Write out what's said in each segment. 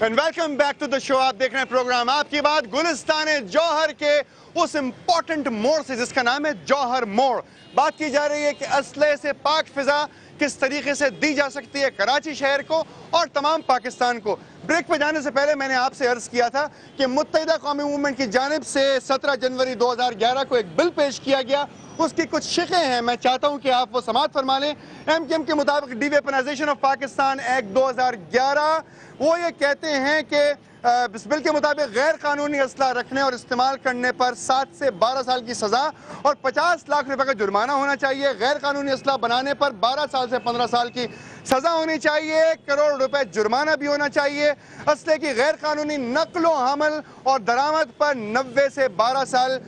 And welcome back to the show. आप देख रहे हैं प्रोग्राम आपकी बात गुलिस्तान जौहर के उस इम्पोर्टेंट मोड़ से जिसका नाम है जौहर मोड़। बात की जा रही है कि असलहे से पाक फिजा किस तरीके से दी जा सकती है कराची शहर को और तमाम पाकिस्तान को। ब्रेक पे जाने से पहले मैंने आपसे अर्ज किया था कि मुत्तहिदा कौमी मूवमेंट की जानिब से 17 जनवरी 2011 को एक बिल पेश किया गया, उसकी कुछ शिकें हैं, मैं चाहता हूं कि आप वो समाअत फरमा लें। MKM के मुताबिक डीवेपनाइजेशन ऑफ पाकिस्तान एक्ट 2011 वो ये कहते हैं कि इस बिल के मुताबिक गैर कानूनी असला रखने और इस्तेमाल करने पर 7 से 12 साल की सज़ा और 50 लाख रुपए का जुर्माना होना चाहिए। गैर कानूनी असला बनाने पर 12 साल से 15 साल की सज़ा होनी चाहिए, 1 करोड़ रुपए जुर्माना भी होना चाहिए। असले की गैर कानूनी नकलो हमल और दरामद पर 9 से 12 साल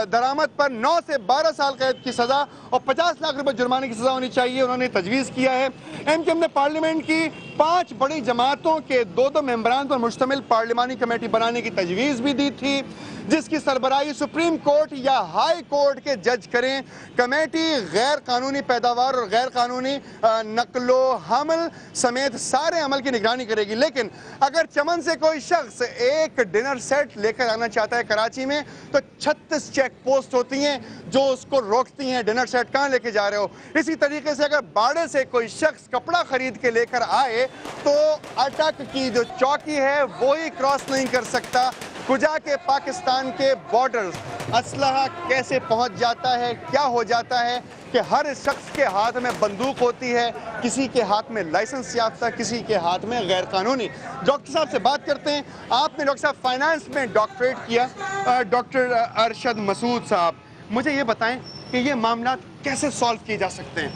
दरामद पर 9 से 12 साल कैद की सज़ा और 50 लाख रुपए जुर्माने की सज़ा होनी चाहिए। उन्होंने तजवीज़ किया है। MKM ने पार्लियामेंट की 5 बड़ी जमातों के 2-2 मेंबरान पर मुश्तमिल पार्लिमानी कमेटी बनाने की तजवीज़ भी दी थी, जिसकी सरबराही सुप्रीम कोर्ट या हाई कोर्ट के जज करें। कमेटी गैर कानूनी पैदावार और गैर कानूनी नकलो हमल समेत सारे अमल की निगरानी करेगी। लेकिन अगर चमन से कोई शख्स एक डिनर सेट लेकर आना चाहता है कराची में तो 36 चेक पोस्ट होती हैं जो उसको रोकती हैं, डिनर सेट कहाँ लेके जा रहे हो। इसी तरीके से अगर बाड़े से कोई शख्स कपड़ा खरीद के लेकर आए तो अटक की जो चौकी है वो ही क्रॉस नहीं कर सकता। कुजा के पाकिस्तान के बॉर्डर्स असलहा कैसे पहुंच जाता है, क्या हो जाता है कि हर शख्स के हाथ में बंदूक होती है, किसी के हाथ में लाइसेंस याफ्ता, किसी के हाथ में गैर कानूनी। डॉक्टर साहब से बात करते हैं। आपने डॉक्टर साहब फाइनेंस में डॉक्टरेट किया। डॉक्टर अरशद मसूद साहब, मुझे ये बताएं कि ये मामला कैसे सॉल्व किए जा सकते हैं।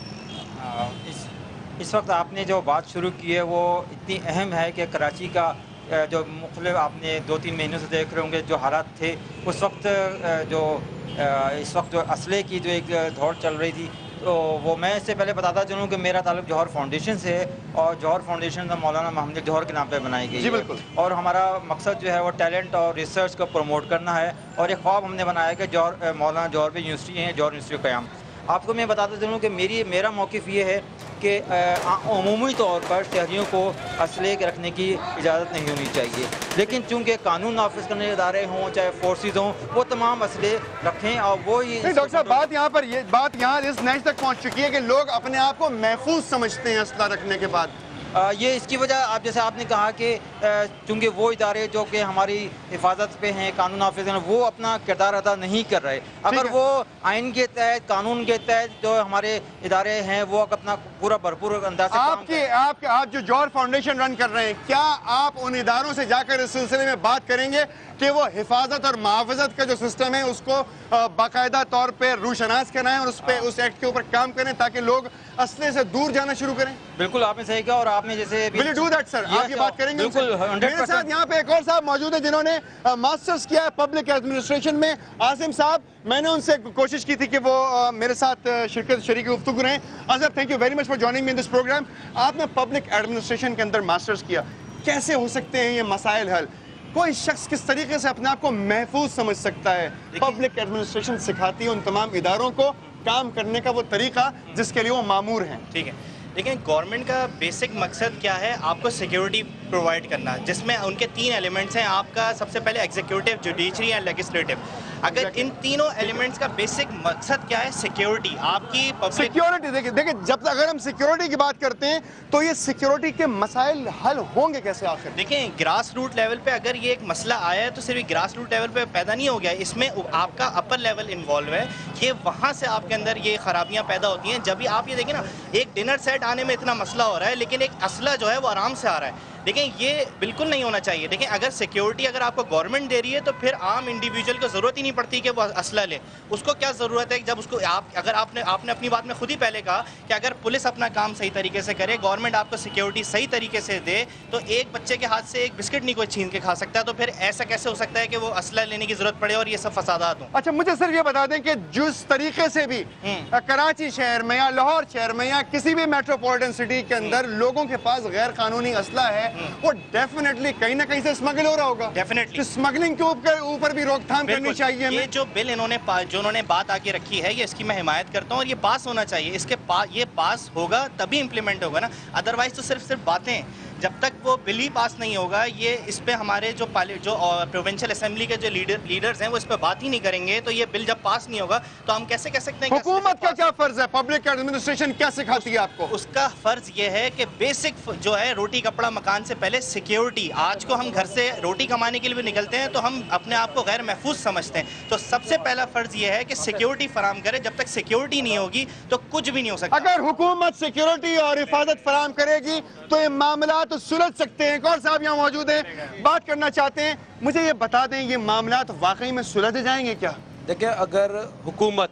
इस वक्त आपने जो बात शुरू की है वो इतनी अहम है कि कराची का जो मुख्तलिफ आपने 2-3 महीनों से देख रहे होंगे जो हालात थे उस वक्त इस वक्त जो असले की जो एक दौड़ चल रही थी, तो वो मैं इससे पहले बताता चलूँ कि मेरा ताल्लुक जौहर फाउंडेशन से है और जौहर फाउंडेशन मौलाना मोहम्मद जौहर के नाम पे बनाई गई है और हमारा मकसद जो है वो टैलेंट और रिसर्च को प्रमोट करना है और एक ख्वाब हमने बनाया कि मौलाना जौहर पे यूनिवर्सिटी है, जौहर यूनिवर्सिटी क़याम। आपको मैं बताता चलूँ कि मेरा मौक़िफ़ ये है कि अमूमी तौर पर शहरियों को असले रखने की इजाज़त नहीं होनी चाहिए, लेकिन चूँकि कानून नाफिज करने इदारे हों चाहे फोर्सेज हों वो तमाम असले रखें और वो ही। डॉक्टर साहब बात यहाँ इस नेच तक पहुँच चुकी है कि लोग अपने आप को महफूज समझते हैं असला रखने के बाद। ये इसकी वजह आप जैसे आपने कहा कि चूँकि वो इदारे जो कि हमारी हिफाजत पे हैं, कानून नाफिज हैं, वो अपना किरदार अदा नहीं कर रहे। अगर वो आइन के तहत, कानून के तहत जो हमारे इदारे हैं वो अपना पूरा भरपूर अंदाज से आप जो जौहर फाउंडेशन रन कर रहे हैं, क्या आप उन इदारों से जाकर इस सिलसिले में बात करेंगे कि वो हिफाजत और मुआवजत का जो सिस्टम है उसको बाकायदा तौर पर रूशनास कराएं और उस एक्ट के ऊपर काम करें ताकि लोग असले से दूर जाना शुरू करें? बिल्कुल, आपने सही कहा और आपने जैसे Will you do that, sir? आप ये बात करेंगे? मेरे साथ यहाँ पे एक और साहब मौजूद है जिन्होंने मास्टर्स किया है पब्लिक एडमिनिस्ट्रेशन में, आसिम साहब। मैंने उनसे कोशिश की थी कि वो मेरे साथ शरीक गुफ्तगू रहें। Asim, thank you very much for joining me in this programme. आपने पब्लिक एडमिनिस्ट्रेशन के अंदर मास्टर्स किया, कैसे हो सकते हैं ये मसाइल हल? कोई शख्स किस तरीके से अपने आप को महफूज समझ सकता है? पब्लिक एडमिनिस्ट्रेशन सिखाती है उन तमाम इदारों को काम करने का वो तरीका जिसके लिए वो मामूर हैं। ठीक है, लेकिन गवर्नमेंट का बेसिक मकसद क्या है? आपको सिक्योरिटी प्रोवाइड करना, जिसमें उनके 3 एलिमेंट्स हैं। आपका सबसे पहले एग्जीक्यूटिव, जुडिशरी एंड लेजिस्लेटिव। अगर इन तीनों एलिमेंट्स का बेसिक मकसद क्या है? सिक्योरिटी। आपकी सिक्योरिटी देखिए जब तक अगर हम सिक्योरिटी की बात करते हैं तो ये सिक्योरिटी के मसाइल हल होंगे कैसे आखिर? देखिए, ग्रास रूट लेवल पे अगर ये एक मसला आया है तो सिर्फ ग्रास रूट लेवल पे पैदा नहीं हो गया, इसमें आपका अपर लेवल इन्वॉल्व है। ये वहाँ से आपके अंदर ये खराबियाँ पैदा होती हैं। जब भी आप ये देखें ना, एक डिनर सेट आने में इतना मसला हो रहा है लेकिन एक असला जो है वो आराम से आ रहा है। लेकिन ये बिल्कुल नहीं होना चाहिए। देखिए, अगर सिक्योरिटी अगर आपको गवर्नमेंट दे रही है तो फिर आम इंडिविजुअल को ज़रूरत ही नहीं पड़ती कि वो असला ले। उसको क्या ज़रूरत है जब उसको अगर आपने अपनी बात में खुद ही पहले कहा कि अगर पुलिस अपना काम सही तरीके से करे, गवर्नमेंट आपको सिक्योरिटी सही तरीके से दे, तो एक बच्चे के हाथ से एक बिस्किट नहीं कोई छीन के खा सकता। तो फिर ऐसा कैसे हो सकता है कि वो असला लेने की ज़रूरत पड़े और ये सब फसादात हों? अच्छा, मुझे सिर्फ ये बता दें कि जिस तरीके से भी कराची शहर में या लाहौर शहर में या किसी भी मेट्रोपॉलिटन सिटी के अंदर लोगों के पास गैर कानूनी असला है, वो डेफिनेटली कहीं ना कहीं से स्मगल हो रहा होगा। डेफिनेटली स्मगलिंग के ऊपर भी रोकथाम करनी चाहिए। ये जो बिल उन्होंने बात आके रखी है, ये इसकी मैं हिमायत करता हूँ और ये पास होना चाहिए। ये पास होगा तभी इम्प्लीमेंट होगा ना, अदरवाइज तो सिर्फ बातें। جب تک وہ بل ہی پاس نہیں ہوگا یہ اس پہ ہمارے جو پروونشل اسمبلی کے جو لیڈرز ہیں وہ اس پہ بات ہی نہیں کریں گے تو یہ بل جب پاس نہیں ہوگا تو ہم کیسے کہہ سکتے ہیں کہ حکومت کا کیا فرض ہے؟ پبلک ایڈمنسٹریشن کیا سکھاتی ہے آپ کو؟ اس کا فرض یہ ہے کہ بیسک جو ہے روٹی کپڑا مکان سے پہلے سیکیورٹی. آج کو ہم گھر سے روٹی کمانے کے لیے بھی نکلتے ہیں تو ہم اپنے آپ کو غیر محفوظ سمجھتے ہیں, تو سب سے پہلا فرض یہ ہے کہ سیکیورٹی فراہم کرے. جب تک سیکیورٹی نہیں ہوگی تو کچھ بھی نہیں ہو سکتا. اگر حکومت سیکیورٹی اور حفاظت فراہم کرے گی تو یہ معاملات سلجھ سکتے ہیں. کون صاحب یہاں موجود ہیں, بات کرنا چاہتے ہیں. مجھے یہ بتا دیں یہ معاملات واقعی میں سلجھ جائیں گے کیا؟ دیکھیں, اگر حکومت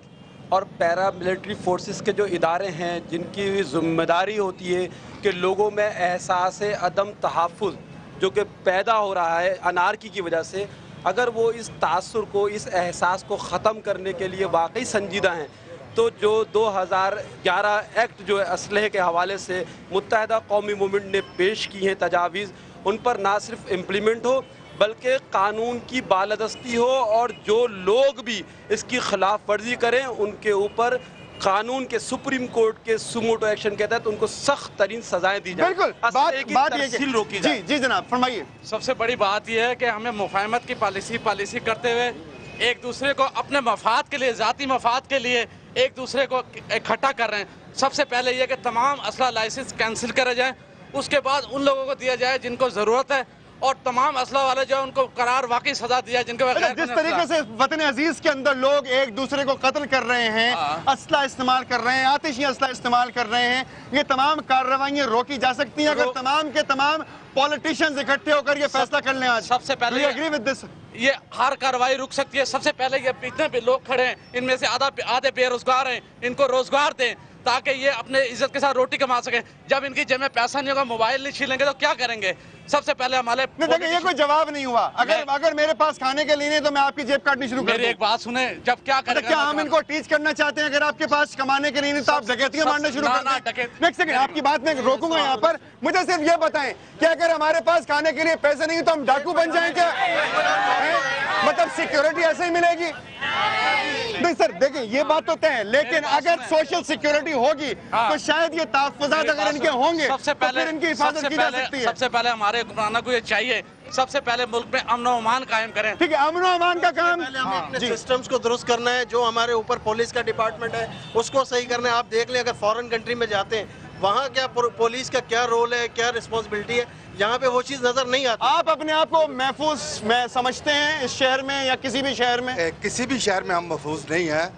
اور پیرا ملٹری فورسز کے جو ادارے ہیں جن کی ذمہ داری ہوتی ہے کہ لوگوں میں احساس عدم تحفظ جو کہ پیدا ہو رہا ہے انارکی کی وجہ سے, اگر وہ اس تاثر کو, اس احساس کو ختم کرنے کے لیے واقعی سنجیدہ ہیں تو جو 2011 ایکٹ جو ہے اسلحے کے حوالے سے متحدہ قومی موومنٹ نے پیش کی ہیں تجاویز, ان پر نہ صرف امپلیمنٹ ہو بلکہ قانون کی بالادستی ہو, اور جو لوگ بھی اس کی خلاف ورزی کریں ان کے اوپر قانون کے سپریم کورٹ کے سوموٹو ایکشن کے تحت ان کو سخت ترین سزائیں دی جائیں. بالکل, بات یہ روکی جائے. جی جناب فرمائیے. سب سے بڑی بات یہ ہے کہ ہمیں مفاہمت کی پالیسی کرتے ہوئے ایک دوسرے کو اپنے مفاد کے لیے, ذاتی مفاد کے لیے ایک دوسرے کو اکٹھا کر رہے ہیں. سب سے پہلے یہ کہ تمام اسلحہ لائسنس کینسل کرے جائیں, اس کے بعد ان لوگوں کو دیا جائے جن کو ضرورت ہے, اور تمام اسلحہ والے جو ان کو قرار واقعی سزا دیا جن کے بغیر. جس طریقے سے وطن عزیز کے اندر لوگ ایک دوسرے کو قتل کر رہے ہیں, اسلحہ استعمال کر رہے ہیں, آتشی اسلحہ استعمال کر رہے ہیں, یہ تمام کارروائیاں روکی جا سکتی ہیں اگر تمام کے تمام پولیٹیشینز اکٹھے ہو کر یہ فیصلہ کر لیں. آج سب سے پہلے یہ ہر کارروائی رک سکتی ہے. سب سے پہلے یہ اتنے بھی لوگ کھڑے ہیں, ان میں سے آدھے بے روزگار ہیں, ان کو روزگار دیں تاکہ یہ اپنے عزت کے ساتھ روٹی کما سکیں. جب ان کی جیب میں پیسہ نہیں ہوگا, موبائل نہیں چھینیں گے تو کیا کریں گے؟ سب سے پہلے ہمارے دیکھیں یہ کوئی جواب نہیں ہوا. اگر میرے پاس کھانے کے لیے نہیں تو میں آپ کی جیب کاٹنی شروع کر دوں. میری ایک بات سنیں, جب کیا کریں گے, کیا ہم ان کو ٹیچ کرنا چاہتے ہیں اگر آپ کے پاس کمانے کے لیے نہیں تو آپ ڈکیتیاں مارنا شروع کر دیں؟ ایک سیکنڈ, آپ کی بات میں روکوں گا یہاں پر. مجھے صرف یہ بتائیں کہ اگر ہمارے پاس کھانے کے لیے پیسے نہیں تو ہم ڈاکو بن جائیں کیا؟ مطلب سیکیورٹی ایسے ہی ملے گی؟ نہیں سر, دیکھیں یہ بات تو طے ہے, لیکن اگر سوشل سیکیورٹی ہوگی تو شاید یہ تحفظات اگر ان کے ہوں گے تو پھر ان کی حفاظت کی جا سکتی ہے. سب سے پہلے ہمارے حکمرانوں کو یہ چاہیے, سب سے پہلے ملک میں امن و امان قائم کریں. ٹھیک ہے, امن و امان کا کام ہمیں اپنے سسٹمز کو درست کرنا ہے. جو ہمارے اوپر پولیس کا ڈپارٹمنٹ ہے اس کو صحیح کرنا ہے. آپ دیکھ لیں اگر فورن کنٹری میں جاتے ہیں وہاں کیا پولیس کا کیا رول ہے, کیا رسپانسبلٹی ہے, یہاں پہ وہ چیز نظر نہیں آتی. آپ اپنے آپ کو محفوظ سمجھتے ہیں اس شہر میں یا کسی بھی شہر میں؟ کسی بھی شہر میں ہم محفوظ نہیں ہیں,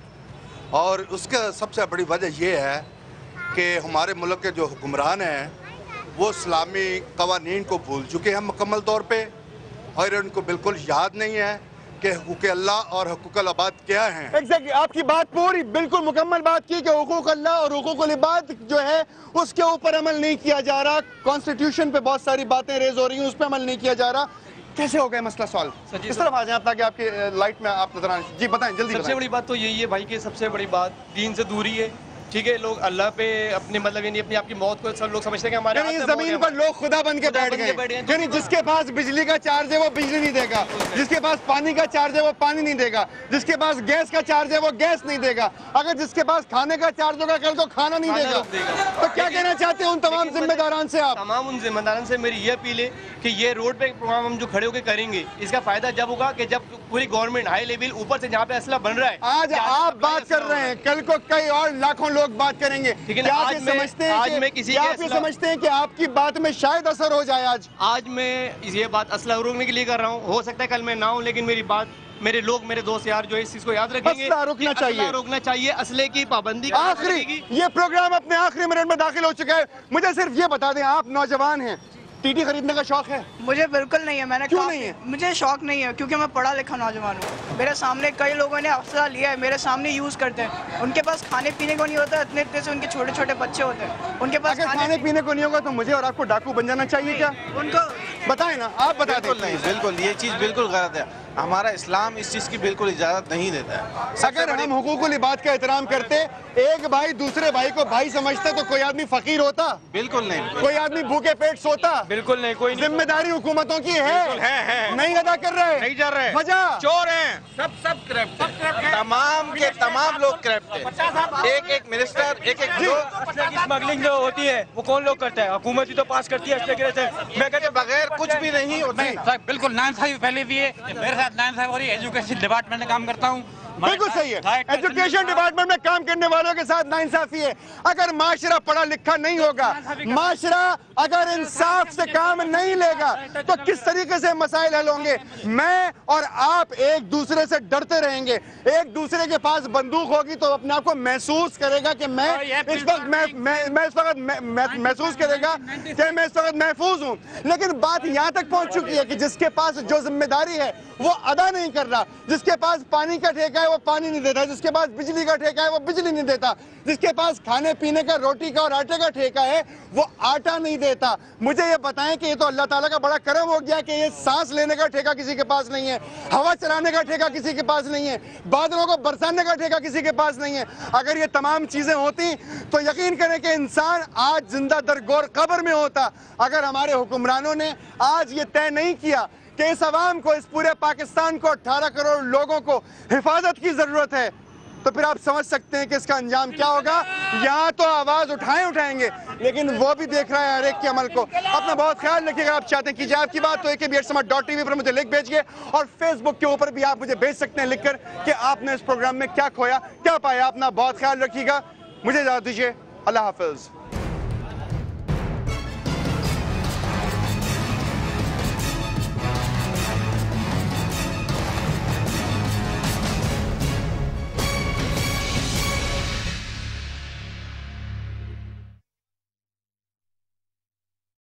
اور اس کا سب سے بڑی وجہ یہ ہے کہ ہمارے ملک کے جو حکمران ہیں وہ اسلامی قوانین کو بھول چکے ہیں مکمل طور پہ, اور ان کو بالکل یاد نہیں ہے کہ حقوق اللہ اور حقوق العباد کیا ہیں. ایگزیکٹلی, آپ کی بات پوری بالکل مکمل بات کی کہ حقوق اللہ اور حقوق العباد جو ہے اس کے اوپر عمل نہیں کیا جا رہا. کانسٹیٹیوشن پہ بہت ساری باتیں ریز ہو رہی ہیں, اس پہ عمل نہیں کیا جا رہا. کیسے ہو گئے مسئلہ سالو؟ اس طرف آ جائیں تاکہ آپ کی لائٹ میں آپ نظر آئیں. جی بتائیں جلدی. سب سے بڑی بات تو یہی ہے بھائی کہ سب سے بڑی بات دین سے دوری ہے. ٹھیک ہے, لوگ اللہ پہ اپنے مطلب یعنی اپنی آپ کی موت کو سب لوگ سمجھتے ہیں کہ ہمارے یعنی زمین پر لوگ خدا بن کے بیٹھ گئے. یعنی جس کے پاس بجلی کا چارج ہے وہ بجلی نہیں دے گا, جس کے پاس پانی کا چارج ہے وہ پانی نہیں دے گا, جس کے پاس گیس کا چارج ہے وہ گیس نہیں دے گا, اگر جس کے پاس کھانے کا چارج ہوگا کل تو کھانا نہیں دے گا. تو کیا کہنا چاہتے ہیں ان تمام ذمہ داران سے آپ؟ تمام ان ذمہ داران سے میری یہ اپیل ہے کہ یہ روڈ پہ پروگرام ہم جو کھڑے ہو کے کریں گے اس کا فائدہ جب ہوگا کہ جب پوری گورنمنٹ ہائی لیول اوپر سے جہاں پہ اسلحہ بن رہا ہے. آج آپ بات کر رہے ہیں, کل کو کئی اور لاکھوں لوگ بات کریں گے. آپ یہ سمجھتے ہیں کہ آپ کی بات میں شاید اثر ہو جائے؟ آج میں یہ بات اسلحہ روکنے کے لیے کر رہا ہوں, ہو سکتا ہے کل میں نہ ہوں, لیکن میری بات میرے لوگ میرے دوست یار جو اس چیز کو یاد رکھیں گے. اسلحہ روکنا چاہیے, اسلحے کی پابندی. آخری یہ پروگرام اپنے آخری منٹ میں داخل ہو چکا ہے. مجھے صرف یہ بتا دیں, آپ نوجوان ہیں, ٹی ٹی خریدنے کا شوق ہے؟ مجھے بالکل نہیں ہے. میں نے کیوں نہیں ہے؟ مجھے شوق نہیں ہے کیونکہ میں پڑھا لکھا نوجوان ہوں. میرے سامنے کئی لوگوں نے اسلحہ لیا ہے, میرے سامنے یوز کرتے ہیں. ان کے پاس کھانے پینے کو نہیں ہوتا, اتنے اتنے سے ان کے چھوٹے چھوٹے بچے ہوتے ہیں, ان کے پاس کھانے پینے کو نہیں ہوگا تو مجھے اور آپ کو ڈاکو بن جانا چاہیے کیا؟ ان کو بتائیں نا, آپ بتا دیں. بالکل یہ چیز بالکل غلط ہے. ہمارا اسلام اس چیز کی بالکل اجازت نہیں دیتا ہے. اگر ہم حقوق العباد کا احترام کرتے, ایک بھائی دوسرے بھائی کو بھائی سمجھتے تو کوئی آدمی فقیر ہوتا؟ بالکل نہیں. کوئی آدمی بھوکے پیٹ سوتا؟ بالکل نہیں. کوئی ذمہ داری حکومتوں کی ہے, نہیں ادا کر رہے, نہیں جا رہے, وجہ چور ہیں. सब करप्ट है, तमाम के तमाम लोग करप्ट है। एक मिनिस्टर एक असले की स्मगलिंग जो होती है वो कौन लोग करते हैं? हुकूमत ही तो पास करती है असले के लाइसेंस। मैं कहते बगैर कुछ भी नहीं होती। बिल्कुल नाम साहब पहले भी है मेरे साथ, नाम साहब और एजुकेशन डिपार्टमेंट में काम करता हूँ। बिल्कुल सही है, एजुकेशन डिपार्टमेंट में काम करने वालों के साथ नाइंसाफी है। अगर माशरा पढ़ा लिखा नहीं होगा, माशरा अगर इंसाफ से काम नहीं लेगा तो किस तरीके से मसाइल हल होंगे? मैं और आप एक दूसरे से डरते रहेंगे, एक दूसरे के पास बंदूक होगी तो अपने आप को महसूस करेगा कि मैं इस वक्त महसूस करेगा कि मैं इस वक्त महफूज हूँ। लेकिन बात यहाँ तक पहुँच चुकी है कि जिसके पास जो जिम्मेदारी है वो अदा नहीं कर रहा, जिसके पास पानी का ठेका है वो पानी नहीं देता, जिसके पास बिजली का ठेका है वो बिजली नहीं देता, जिसके पास खाने पीने का रोटी का और आटे का ठेका है वो आटा नहीं देता। मुझे ये बताएं कि ये तो अल्लाह ताला का बड़ा करम हो गया कि ये सांस लेने का ठेका किसी के पास नहीं है, हवा चलाने का ठेका किसी के पास नहीं है, बादलों को बरसाने का ठेका किसी के पास नहीं है। अगर ये तमाम चीजें होती तो यकीन करें कि इंसान आज जिंदा दरगोर कब्र में होता। अगर हमारे हुक्मरानों ने आज ये तय नहीं किया कि इस अवाम को, इस पूरे पाकिस्तान को, 18 करोड़ लोगों को हिफाजत की जरूरत है, तो फिर आप समझ सकते हैं कि इसका अंजाम क्या होगा। यहाँ तो आवाज उठाएंगे, लेकिन वो भी देख रहा है हर एक के अमल को। अपना बहुत ख्याल रखिएगा। आप चाहते हैं कीजिए आपकी बात तो AKB@समाज.tv पर मुझे लिख भेजिए, और फेसबुक के ऊपर भी आप मुझे भेज सकते हैं लिखकर कि आपने इस प्रोग्राम में क्या खोया, क्या पाया। अपना बहुत ख्याल रखिएगा, मुझे इजाजत दीजिए, अल्लाह हाफिज।